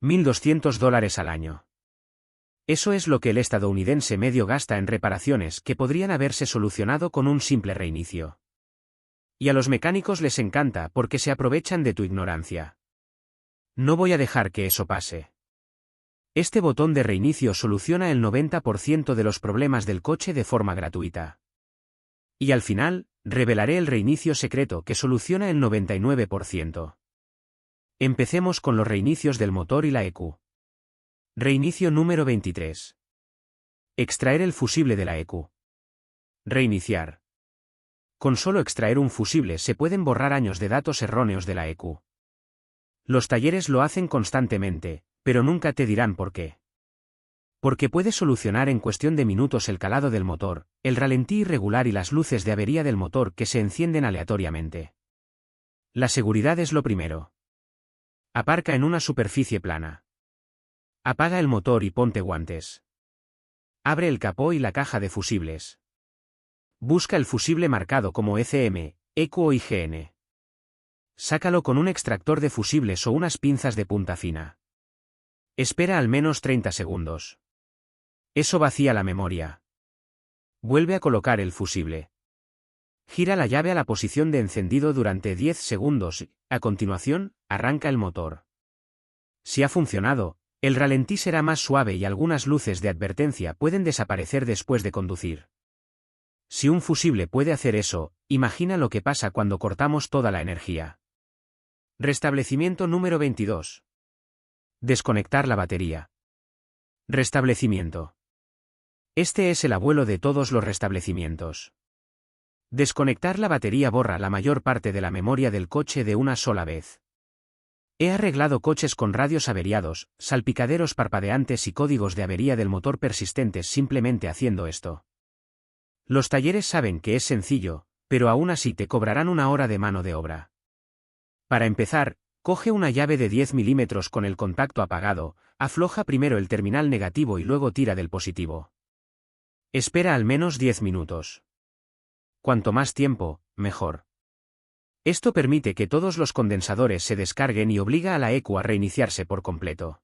$1.200 al año. Eso es lo que el estadounidense medio gasta en reparaciones que podrían haberse solucionado con un simple reinicio. Y a los mecánicos les encanta porque se aprovechan de tu ignorancia. No voy a dejar que eso pase. Este botón de reinicio soluciona el 90% de los problemas del coche de forma gratuita. Y al final, revelaré el reinicio secreto que soluciona el 99%. Empecemos con los reinicios del motor y la ECU. Reinicio número 23. Extraer el fusible de la ECU. Reiniciar. Con solo extraer un fusible se pueden borrar años de datos erróneos de la ECU. Los talleres lo hacen constantemente, pero nunca te dirán por qué. Porque puedes solucionar en cuestión de minutos el calado del motor, el ralentí irregular y las luces de avería del motor que se encienden aleatoriamente. La seguridad es lo primero. Aparca en una superficie plana. Apaga el motor y ponte guantes. Abre el capó y la caja de fusibles. Busca el fusible marcado como ECM, ECU o IGN. Sácalo con un extractor de fusibles o unas pinzas de punta fina. Espera al menos 30 segundos. Eso vacía la memoria. Vuelve a colocar el fusible. Gira la llave a la posición de encendido durante 10 segundos y, a continuación, arranca el motor. Si ha funcionado, el ralentí será más suave y algunas luces de advertencia pueden desaparecer después de conducir. Si un fusible puede hacer eso, imagina lo que pasa cuando cortamos toda la energía. Restablecimiento número 22. Desconectar la batería. Restablecimiento. Este es el abuelo de todos los restablecimientos. Desconectar la batería borra la mayor parte de la memoria del coche de una sola vez. He arreglado coches con radios averiados, salpicaderos parpadeantes y códigos de avería del motor persistentes simplemente haciendo esto. Los talleres saben que es sencillo, pero aún así te cobrarán una hora de mano de obra. Para empezar, coge una llave de 10 milímetros con el contacto apagado, afloja primero el terminal negativo y luego tira del positivo. Espera al menos 10 minutos. Cuanto más tiempo, mejor. Esto permite que todos los condensadores se descarguen y obliga a la ECU a reiniciarse por completo.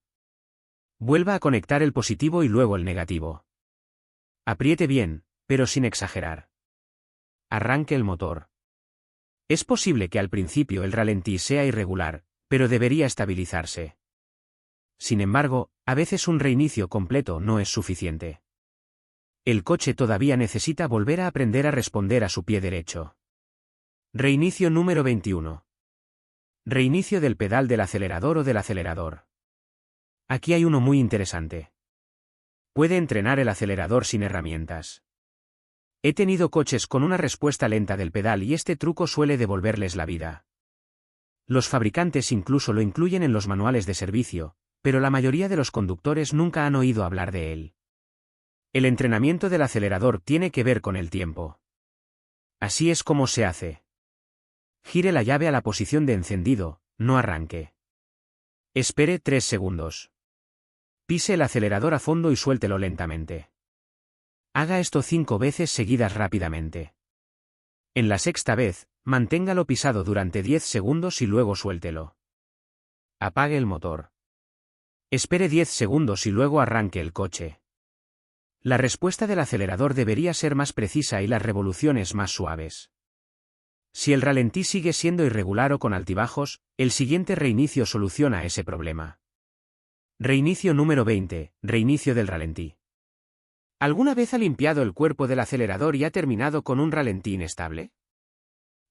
Vuelva a conectar el positivo y luego el negativo. Apriete bien, pero sin exagerar. Arranque el motor. Es posible que al principio el ralentí sea irregular, pero debería estabilizarse. Sin embargo, a veces un reinicio completo no es suficiente. El coche todavía necesita volver a aprender a responder a su pie derecho. Reinicio número 21. Reinicio del pedal del acelerador o del acelerador. Aquí hay uno muy interesante. Puede entrenar el acelerador sin herramientas. He tenido coches con una respuesta lenta del pedal y este truco suele devolverles la vida. Los fabricantes incluso lo incluyen en los manuales de servicio, pero la mayoría de los conductores nunca han oído hablar de él. El entrenamiento del acelerador tiene que ver con el tiempo. Así es como se hace. Gire la llave a la posición de encendido, no arranque. Espere 3 segundos. Pise el acelerador a fondo y suéltelo lentamente. Haga esto 5 veces seguidas rápidamente. En la sexta vez, manténgalo pisado durante 10 segundos y luego suéltelo. Apague el motor. Espere 10 segundos y luego arranque el coche. La respuesta del acelerador debería ser más precisa y las revoluciones más suaves. Si el ralentí sigue siendo irregular o con altibajos, el siguiente reinicio soluciona ese problema. Reinicio número 20, reinicio del ralentí. ¿Alguna vez ha limpiado el cuerpo del acelerador y ha terminado con un ralentí inestable?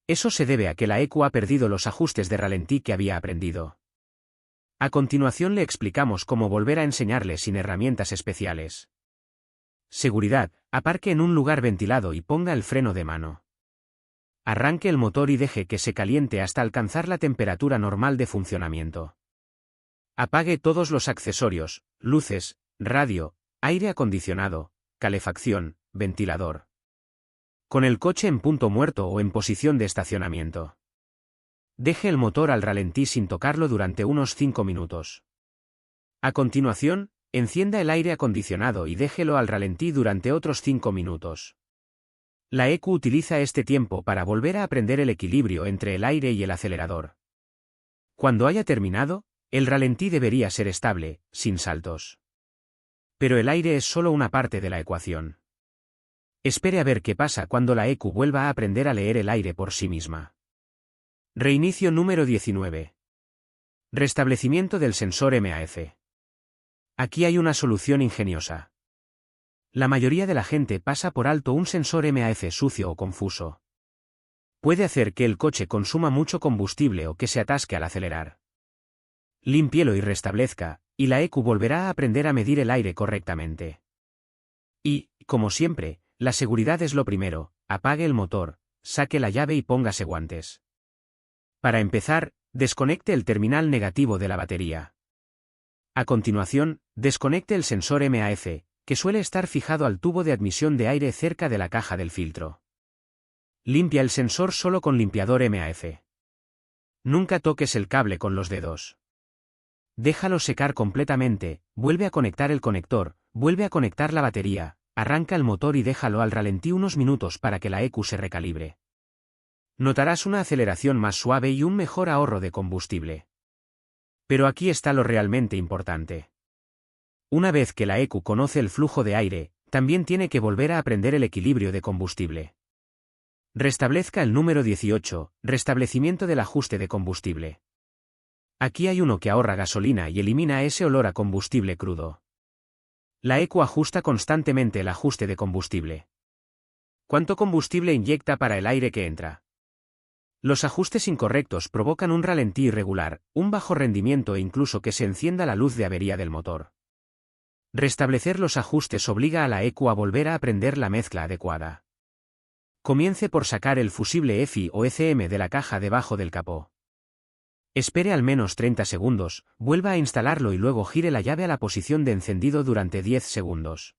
Eso se debe a que la ECU ha perdido los ajustes de ralentí que había aprendido. A continuación le explicamos cómo volver a enseñarle sin herramientas especiales. Seguridad, aparque en un lugar ventilado y ponga el freno de mano. Arranque el motor y deje que se caliente hasta alcanzar la temperatura normal de funcionamiento. Apague todos los accesorios, luces, radio, aire acondicionado, calefacción, ventilador. Con el coche en punto muerto o en posición de estacionamiento. Deje el motor al ralentí sin tocarlo durante unos 5 minutos. A continuación, encienda el aire acondicionado y déjelo al ralentí durante otros 5 minutos. La ECU utiliza este tiempo para volver a aprender el equilibrio entre el aire y el acelerador. Cuando haya terminado, El ralentí debería ser estable, sin saltos. Pero el aire es solo una parte de la ecuación. Espere a ver qué pasa cuando la EQ vuelva a aprender a leer el aire por sí misma. Reinicio número 19. Restablecimiento del sensor MAF. Aquí hay una solución ingeniosa. La mayoría de la gente pasa por alto un sensor MAF sucio o confuso. Puede hacer que el coche consuma mucho combustible o que se atasque al acelerar. Límpielo y restablezca, y la EQ volverá a aprender a medir el aire correctamente. Y, como siempre, la seguridad es lo primero: apague el motor, saque la llave y póngase guantes. Para empezar, desconecte el terminal negativo de la batería. A continuación, desconecte el sensor MAF, que suele estar fijado al tubo de admisión de aire cerca de la caja del filtro. Limpia el sensor solo con limpiador MAF. Nunca toques el cable con los dedos. Déjalo secar completamente, vuelve a conectar el conector, vuelve a conectar la batería, arranca el motor y déjalo al ralentí unos minutos para que la EQ se recalibre. Notarás una aceleración más suave y un mejor ahorro de combustible. Pero aquí está lo realmente importante. Una vez que la EQ conoce el flujo de aire, también tiene que volver a aprender el equilibrio de combustible. Restablezca el número 18, restablecimiento del ajuste de combustible. Aquí hay uno que ahorra gasolina y elimina ese olor a combustible crudo. La EQ ajusta constantemente el ajuste de combustible. ¿Cuánto combustible inyecta para el aire que entra? Los ajustes incorrectos provocan un ralentí irregular, un bajo rendimiento e incluso que se encienda la luz de avería del motor. Restablecer los ajustes obliga a la EQ a volver a aprender la mezcla adecuada. Comience por sacar el fusible EFI o ECM de la caja debajo del capó. Espere al menos 30 segundos, vuelva a instalarlo y luego gire la llave a la posición de encendido durante 10 segundos.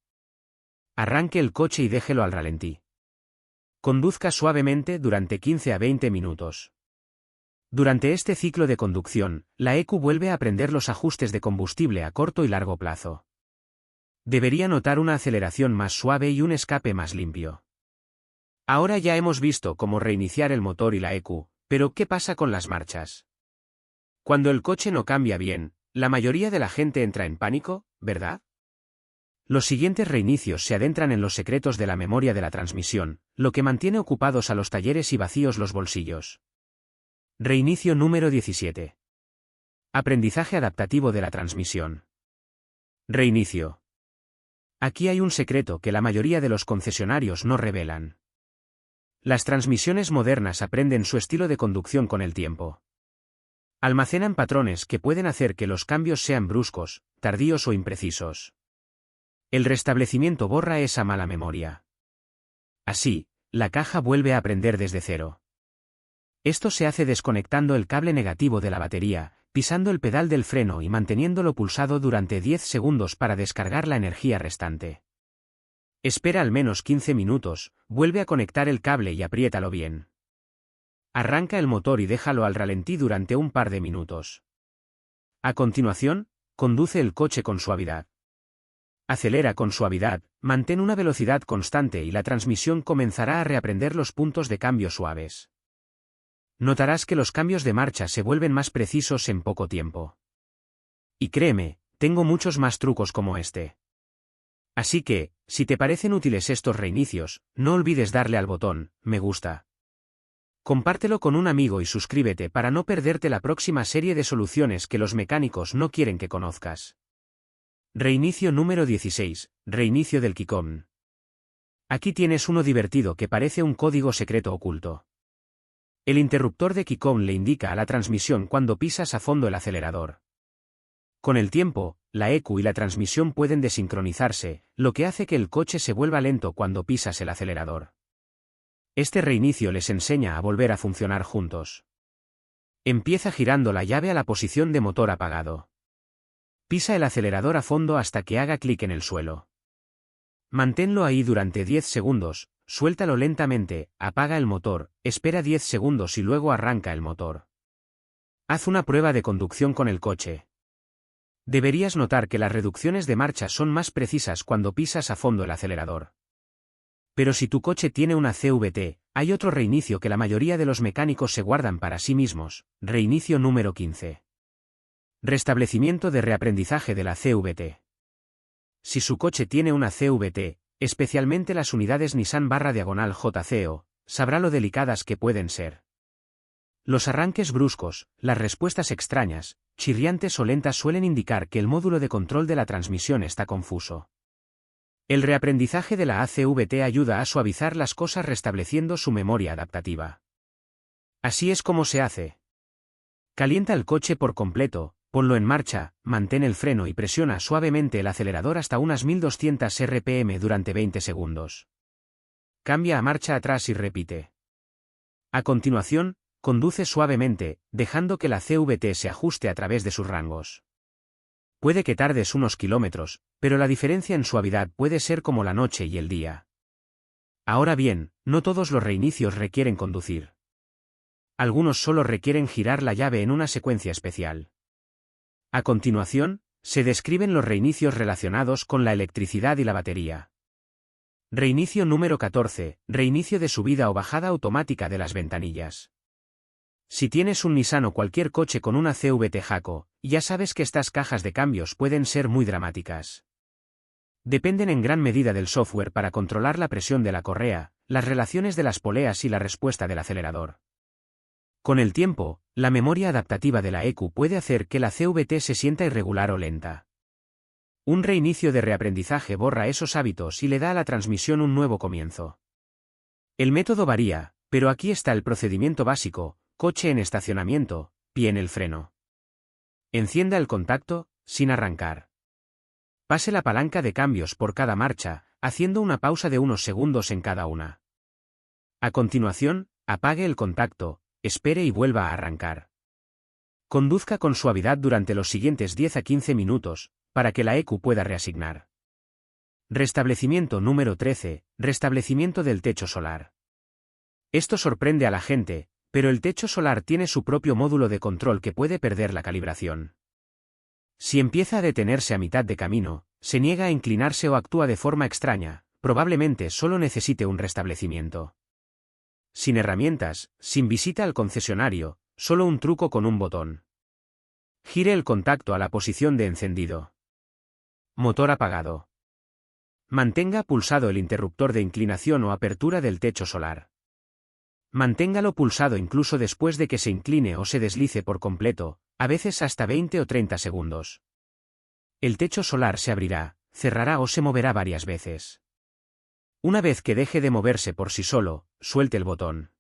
Arranque el coche y déjelo al ralentí. Conduzca suavemente durante 15 a 20 minutos. Durante este ciclo de conducción, la EQ vuelve a aprender los ajustes de combustible a corto y largo plazo. Debería notar una aceleración más suave y un escape más limpio. Ahora ya hemos visto cómo reiniciar el motor y la EQ, pero ¿qué pasa con las marchas? Cuando el coche no cambia bien, la mayoría de la gente entra en pánico, ¿verdad? Los siguientes reinicios se adentran en los secretos de la memoria de la transmisión, lo que mantiene ocupados a los talleres y vacíos los bolsillos. Reinicio número 17. Aprendizaje adaptativo de la transmisión. Reinicio. Aquí hay un secreto que la mayoría de los concesionarios no revelan. Las transmisiones modernas aprenden su estilo de conducción con el tiempo. Almacenan patrones que pueden hacer que los cambios sean bruscos, tardíos o imprecisos. El restablecimiento borra esa mala memoria. Así, la caja vuelve a aprender desde cero. Esto se hace desconectando el cable negativo de la batería, pisando el pedal del freno y manteniéndolo pulsado durante 10 segundos para descargar la energía restante. Espera al menos 15 minutos, vuelve a conectar el cable y apriétalo bien. Arranca el motor y déjalo al ralentí durante un par de minutos. A continuación, conduce el coche con suavidad. Acelera con suavidad, mantén una velocidad constante y la transmisión comenzará a reaprender los puntos de cambio suaves. Notarás que los cambios de marcha se vuelven más precisos en poco tiempo. Y créeme, tengo muchos más trucos como este. Así que, si te parecen útiles estos reinicios, no olvides darle al botón me gusta. Compártelo con un amigo y suscríbete para no perderte la próxima serie de soluciones que los mecánicos no quieren que conozcas. Reinicio número 16, reinicio del Qicom. Aquí tienes uno divertido que parece un código secreto oculto. El interruptor de Qicom le indica a la transmisión cuando pisas a fondo el acelerador. Con el tiempo, la EQ y la transmisión pueden desincronizarse, lo que hace que el coche se vuelva lento cuando pisas el acelerador. Este reinicio les enseña a volver a funcionar juntos. Empieza girando la llave a la posición de motor apagado. Pisa el acelerador a fondo hasta que haga clic en el suelo. Manténlo ahí durante 10 segundos, suéltalo lentamente, apaga el motor, espera 10 segundos y luego arranca el motor. Haz una prueba de conducción con el coche. Deberías notar que las reducciones de marcha son más precisas cuando pisas a fondo el acelerador. Pero si tu coche tiene una CVT, hay otro reinicio que la mayoría de los mecánicos se guardan para sí mismos, reinicio número 15. Restablecimiento de reaprendizaje de la CVT. Si su coche tiene una CVT, especialmente las unidades Nissan/JCO, sabrá lo delicadas que pueden ser. Los arranques bruscos, las respuestas extrañas, chirriantes o lentas suelen indicar que el módulo de control de la transmisión está confuso. El reaprendizaje de la ACVT ayuda a suavizar las cosas restableciendo su memoria adaptativa. Así es como se hace. Calienta el coche por completo, ponlo en marcha, mantén el freno y presiona suavemente el acelerador hasta unas 1200 RPM durante 20 segundos. Cambia a marcha atrás y repite. A continuación, conduce suavemente, dejando que la CVT se ajuste a través de sus rangos. Puede que tardes unos kilómetros, pero la diferencia en suavidad puede ser como la noche y el día. Ahora bien, no todos los reinicios requieren conducir. Algunos solo requieren girar la llave en una secuencia especial. A continuación, se describen los reinicios relacionados con la electricidad y la batería. Reinicio número 14, reinicio de subida o bajada automática de las ventanillas. Si tienes un Nissan o cualquier coche con una CVT Jaco, ya sabes que estas cajas de cambios pueden ser muy dramáticas. Dependen en gran medida del software para controlar la presión de la correa, las relaciones de las poleas y la respuesta del acelerador. Con el tiempo, la memoria adaptativa de la ECU puede hacer que la CVT se sienta irregular o lenta. Un reinicio de reaprendizaje borra esos hábitos y le da a la transmisión un nuevo comienzo. El método varía, pero aquí está el procedimiento básico: coche en estacionamiento, pie en el freno. Encienda el contacto, sin arrancar. Pase la palanca de cambios por cada marcha, haciendo una pausa de unos segundos en cada una. A continuación, apague el contacto, espere y vuelva a arrancar. Conduzca con suavidad durante los siguientes 10 a 15 minutos, para que la ECU pueda reasignar. Restablecimiento número 13, restablecimiento del techo solar. Esto sorprende a la gente, pero el techo solar tiene su propio módulo de control que puede perder la calibración. Si empieza a detenerse a mitad de camino, se niega a inclinarse o actúa de forma extraña, probablemente solo necesite un restablecimiento. Sin herramientas, sin visita al concesionario, solo un truco con un botón. Gire el contacto a la posición de encendido. Motor apagado. Mantenga pulsado el interruptor de inclinación o apertura del techo solar. Manténgalo pulsado incluso después de que se incline o se deslice por completo, a veces hasta 20 o 30 segundos. El techo solar se abrirá, cerrará o se moverá varias veces. Una vez que deje de moverse por sí solo, suelte el botón.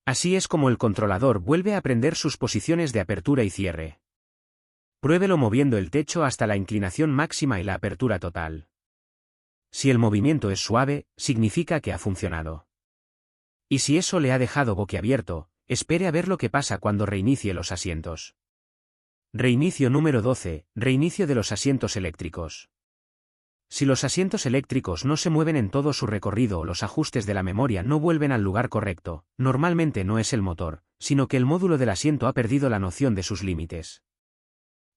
Así es como el controlador vuelve a aprender sus posiciones de apertura y cierre. Pruébelo moviendo el techo hasta la inclinación máxima y la apertura total. Si el movimiento es suave, significa que ha funcionado. Y si eso le ha dejado boquiabierto, espere a ver lo que pasa cuando reinicie los asientos. Reinicio número 12, reinicio de los asientos eléctricos. Si los asientos eléctricos no se mueven en todo su recorrido o los ajustes de la memoria no vuelven al lugar correcto, normalmente no es el motor, sino que el módulo del asiento ha perdido la noción de sus límites.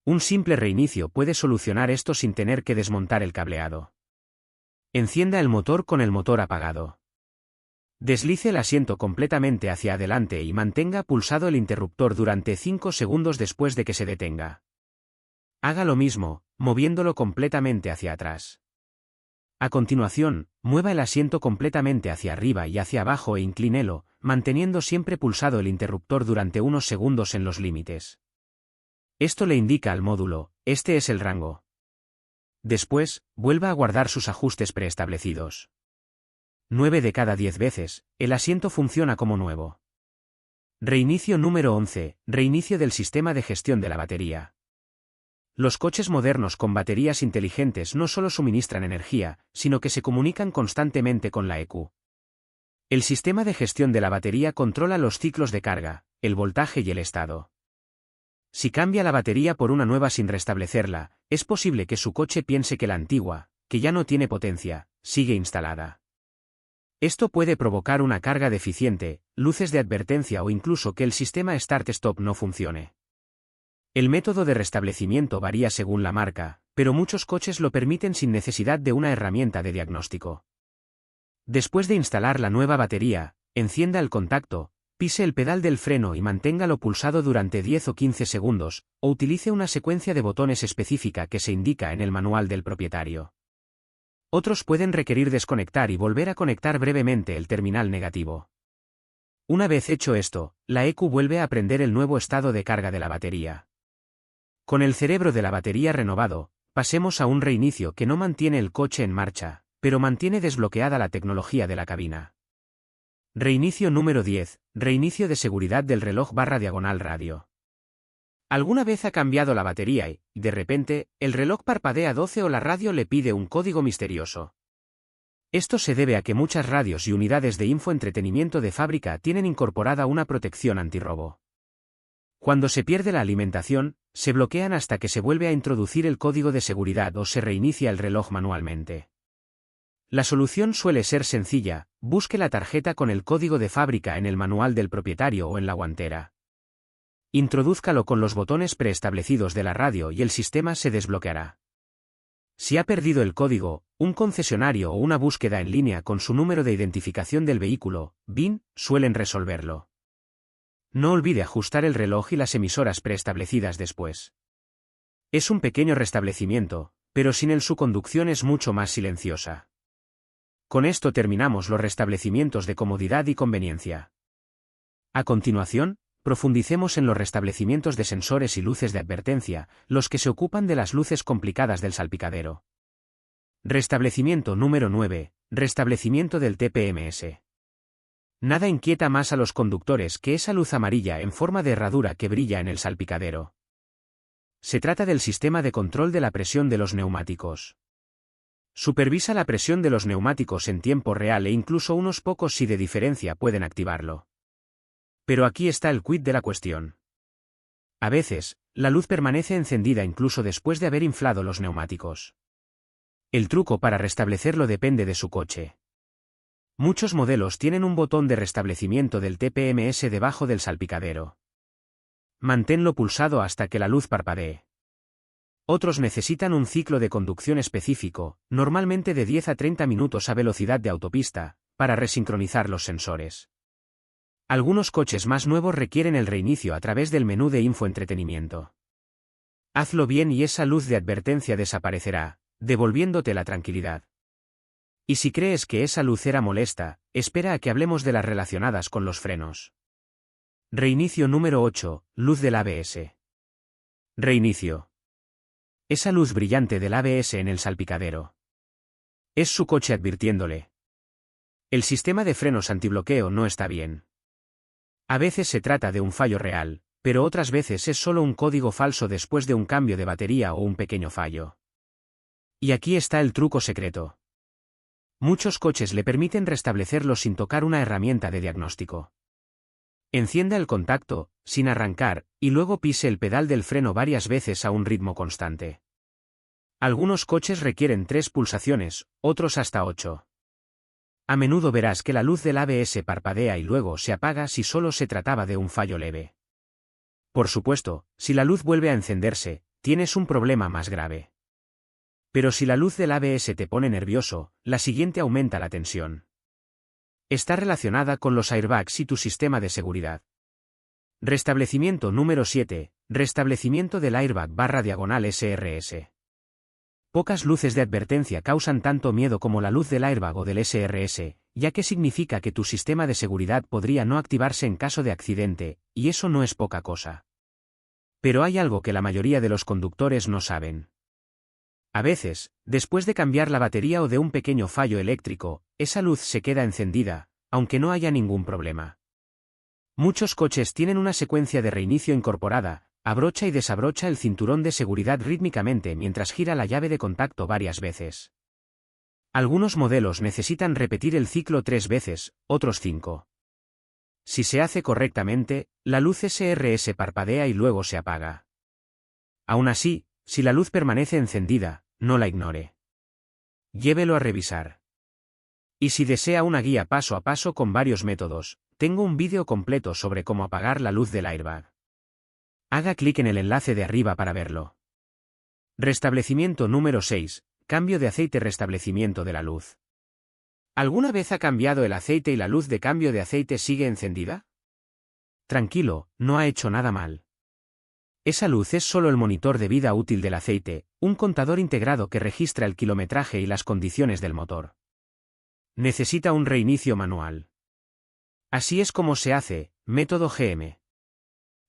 Un simple reinicio puede solucionar esto sin tener que desmontar el cableado. Encienda el motor con el motor apagado. Deslice el asiento completamente hacia adelante y mantenga pulsado el interruptor durante 5 segundos después de que se detenga. Haga lo mismo, moviéndolo completamente hacia atrás. A continuación, mueva el asiento completamente hacia arriba y hacia abajo e inclínelo, manteniendo siempre pulsado el interruptor durante unos segundos en los límites. Esto le indica al módulo: este es el rango. Después, vuelva a guardar sus ajustes preestablecidos. 9 de cada 10 veces, el asiento funciona como nuevo. Reinicio número 11, reinicio del sistema de gestión de la batería. Los coches modernos con baterías inteligentes no solo suministran energía, sino que se comunican constantemente con la ECU. El sistema de gestión de la batería controla los ciclos de carga, el voltaje y el estado. Si cambia la batería por una nueva sin restablecerla, es posible que su coche piense que la antigua, que ya no tiene potencia, sigue instalada. Esto puede provocar una carga deficiente, luces de advertencia o incluso que el sistema Start-Stop no funcione. El método de restablecimiento varía según la marca, pero muchos coches lo permiten sin necesidad de una herramienta de diagnóstico. Después de instalar la nueva batería, encienda el contacto, Pise el pedal del freno y manténgalo pulsado durante 10 o 15 segundos, o utilice una secuencia de botones específica que se indica en el manual del propietario. Otros pueden requerir desconectar y volver a conectar brevemente el terminal negativo. Una vez hecho esto, la ECU vuelve a prender el nuevo estado de carga de la batería. Con el cerebro de la batería renovado, pasemos a un reinicio que no mantiene el coche en marcha, pero mantiene desbloqueada la tecnología de la cabina. Reinicio número 10, reinicio de seguridad del reloj /diagonal radio. ¿Alguna vez ha cambiado la batería y, de repente, el reloj parpadea 12 o la radio le pide un código misterioso? Esto se debe a que muchas radios y unidades de infoentretenimiento de fábrica tienen incorporada una protección antirrobo. Cuando se pierde la alimentación, se bloquean hasta que se vuelve a introducir el código de seguridad o se reinicia el reloj manualmente. La solución suele ser sencilla: busque la tarjeta con el código de fábrica en el manual del propietario o en la guantera. Introdúzcalo con los botones preestablecidos de la radio y el sistema se desbloqueará. Si ha perdido el código, un concesionario o una búsqueda en línea con su número de identificación del vehículo, BIN, suelen resolverlo. No olvide ajustar el reloj y las emisoras preestablecidas después. Es un pequeño restablecimiento, pero sin él su conducción es mucho más silenciosa. Con esto terminamos los restablecimientos de comodidad y conveniencia. A continuación, profundicemos en los restablecimientos de sensores y luces de advertencia, los que se ocupan de las luces complicadas del salpicadero. Restablecimiento número 9, restablecimiento del TPMS. Nada inquieta más a los conductores que esa luz amarilla en forma de herradura que brilla en el salpicadero. Se trata del sistema de control de la presión de los neumáticos. Supervisa la presión de los neumáticos en tiempo real e incluso unos pocos si de diferencia pueden activarlo. Pero aquí está el quid de la cuestión. A veces, la luz permanece encendida incluso después de haber inflado los neumáticos. El truco para restablecerlo depende de su coche. Muchos modelos tienen un botón de restablecimiento del TPMS debajo del salpicadero. Manténlo pulsado hasta que la luz parpadee. Otros necesitan un ciclo de conducción específico, normalmente de 10 a 30 minutos a velocidad de autopista, para resincronizar los sensores. Algunos coches más nuevos requieren el reinicio a través del menú de infoentretenimiento. Hazlo bien y esa luz de advertencia desaparecerá, devolviéndote la tranquilidad. Y si crees que esa luz era molesta, espera a que hablemos de las relacionadas con los frenos. Reinicio número 8, luz del ABS. Reinicio. Esa luz brillante del ABS en el salpicadero. Es su coche advirtiéndole. El sistema de frenos antibloqueo no está bien. A veces se trata de un fallo real, pero otras veces es solo un código falso después de un cambio de batería o un pequeño fallo. Y aquí está el truco secreto. Muchos coches le permiten restablecerlo sin tocar una herramienta de diagnóstico. Encienda el contacto, sin arrancar, y luego pise el pedal del freno varias veces a un ritmo constante. Algunos coches requieren 3 pulsaciones, otros hasta 8. A menudo verás que la luz del ABS parpadea y luego se apaga si solo se trataba de un fallo leve. Por supuesto, si la luz vuelve a encenderse, tienes un problema más grave. Pero si la luz del ABS te pone nervioso, la siguiente aumenta la tensión. Está relacionada con los airbags y tu sistema de seguridad. Restablecimiento número 7, restablecimiento del airbag /diagonal SRS. Pocas luces de advertencia causan tanto miedo como la luz del airbag o del SRS, ya que significa que tu sistema de seguridad podría no activarse en caso de accidente, y eso no es poca cosa. Pero hay algo que la mayoría de los conductores no saben. A veces, después de cambiar la batería o de un pequeño fallo eléctrico, esa luz se queda encendida, aunque no haya ningún problema. Muchos coches tienen una secuencia de reinicio incorporada. Abrocha y desabrocha el cinturón de seguridad rítmicamente mientras gira la llave de contacto varias veces. Algunos modelos necesitan repetir el ciclo 3 veces, otros 5. Si se hace correctamente, la luz SRS parpadea y luego se apaga. Aún así, si la luz permanece encendida, no la ignore. Llévelo a revisar. Y si desea una guía paso a paso con varios métodos, tengo un vídeo completo sobre cómo apagar la luz del airbag. Haga clic en el enlace de arriba para verlo. Restablecimiento número 6, cambio de aceite. Restablecimiento de la luz. ¿Alguna vez ha cambiado el aceite y la luz de cambio de aceite sigue encendida? tranquilo, no ha hecho nada mal. Esa luz es solo el monitor de vida útil del aceite, un contador integrado que registra el kilometraje y las condiciones del motor. Necesita un reinicio manual. Así es como se hace, método GM.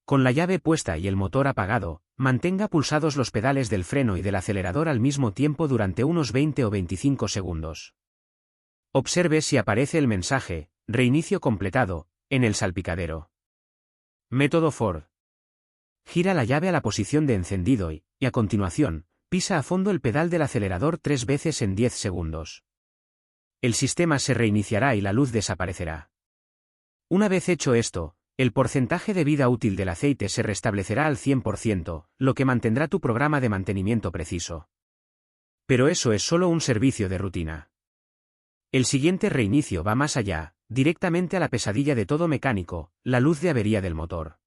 Con la llave puesta y el motor apagado, mantenga pulsados los pedales del freno y del acelerador al mismo tiempo durante unos 20 o 25 segundos. Observe si aparece el mensaje, reinicio completado, en el salpicadero. Método Ford. Gira la llave a la posición de encendido y, a continuación, pisa a fondo el pedal del acelerador 3 veces en 10 segundos. El sistema se reiniciará y la luz desaparecerá. Una vez hecho esto, el porcentaje de vida útil del aceite se restablecerá al 100%, lo que mantendrá tu programa de mantenimiento preciso. Pero eso es solo un servicio de rutina. El siguiente reinicio va más allá, directamente a la pesadilla de todo mecánico, la luz de avería del motor.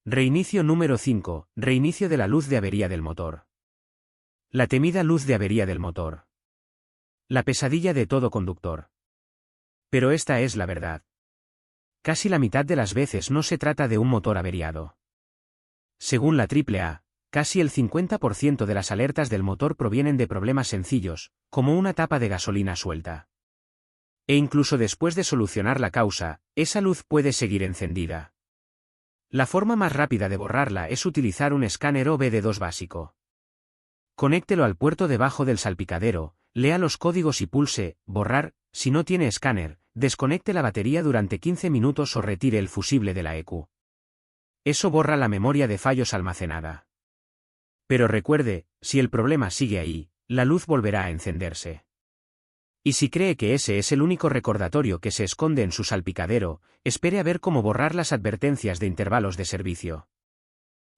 Reinicio número 5, reinicio de la luz de avería del motor. La temida luz de avería del motor. La pesadilla de todo conductor. Pero esta es la verdad. Casi la mitad de las veces no se trata de un motor averiado. Según la AAA, casi el 50% de las alertas del motor provienen de problemas sencillos, como una tapa de gasolina suelta. E incluso después de solucionar la causa, esa luz puede seguir encendida. La forma más rápida de borrarla es utilizar un escáner OBD2 básico. Conéctelo al puerto debajo del salpicadero, lea los códigos y pulse borrar. Si no tiene escáner, desconecte la batería durante 15 minutos o retire el fusible de la ECU. Eso borra la memoria de fallos almacenada. Pero recuerde, si el problema sigue ahí, la luz volverá a encenderse. Y si cree que ese es el único recordatorio que se esconde en su salpicadero, espere a ver cómo borrar las advertencias de intervalos de servicio.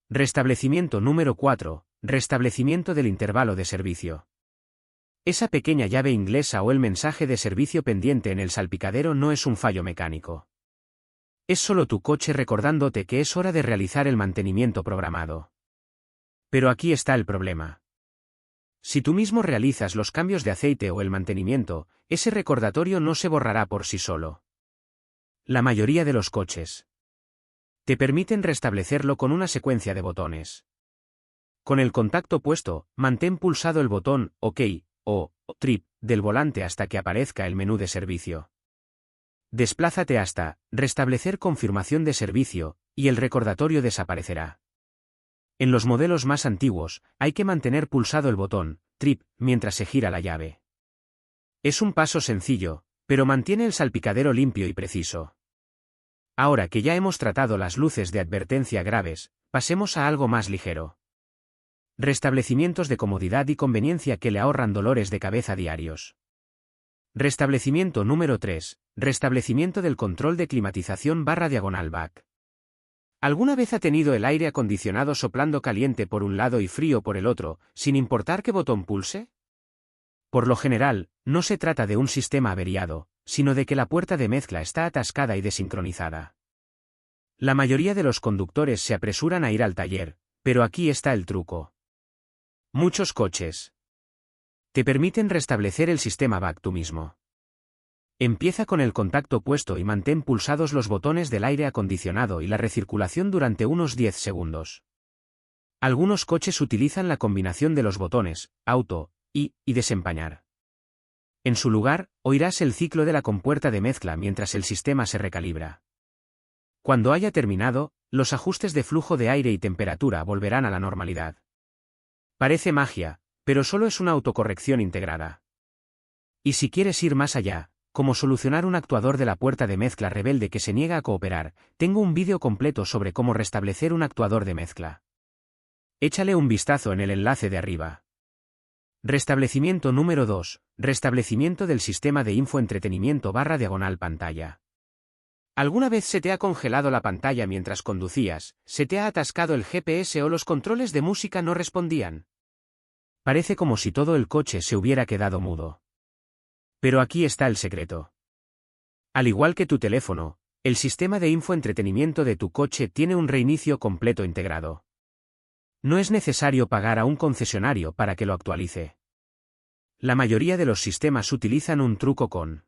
Restablecimiento número 4, restablecimiento del intervalo de servicio. Esa pequeña llave inglesa o el mensaje de servicio pendiente en el salpicadero no es un fallo mecánico. Es solo tu coche recordándote que es hora de realizar el mantenimiento programado. Pero aquí está el problema. Si tú mismo realizas los cambios de aceite o el mantenimiento, ese recordatorio no se borrará por sí solo. La mayoría de los coches te permiten restablecerlo con una secuencia de botones. Con el contacto puesto, mantén pulsado el botón OK o Trip del volante hasta que aparezca el menú de servicio. Desplázate hasta restablecer confirmación de servicio, y el recordatorio desaparecerá. En los modelos más antiguos, hay que mantener pulsado el botón Trip mientras se gira la llave. Es un paso sencillo, pero mantiene el salpicadero limpio y preciso. Ahora que ya hemos tratado las luces de advertencia graves, pasemos a algo más ligero. Restablecimientos de comodidad y conveniencia que le ahorran dolores de cabeza diarios. Restablecimiento número 3, restablecimiento del control de climatización /back. ¿Alguna vez ha tenido el aire acondicionado soplando caliente por un lado y frío por el otro, sin importar qué botón pulse? Por lo general, no se trata de un sistema averiado, sino de que la puerta de mezcla está atascada y desincronizada. La mayoría de los conductores se apresuran a ir al taller, pero aquí está el truco. Muchos coches te permiten restablecer el sistema back tú mismo. Empieza con el contacto puesto y mantén pulsados los botones del aire acondicionado y la recirculación durante unos 10 segundos. Algunos coches utilizan la combinación de los botones auto y desempañar. En su lugar, oirás el ciclo de la compuerta de mezcla mientras el sistema se recalibra. Cuando haya terminado, los ajustes de flujo de aire y temperatura volverán a la normalidad. Parece magia, pero solo es una autocorrección integrada. Y si quieres ir más allá, como solucionar un actuador de la puerta de mezcla rebelde que se niega a cooperar, tengo un vídeo completo sobre cómo restablecer un actuador de mezcla. Échale un vistazo en el enlace de arriba. Restablecimiento número 2, restablecimiento del sistema de infoentretenimiento /pantalla. ¿Alguna vez se te ha congelado la pantalla mientras conducías, se te ha atascado el GPS o los controles de música no respondían? Parece como si todo el coche se hubiera quedado mudo. Pero aquí está el secreto. Al igual que tu teléfono, el sistema de infoentretenimiento de tu coche tiene un reinicio completo integrado. No es necesario pagar a un concesionario para que lo actualice. La mayoría de los sistemas utilizan un truco con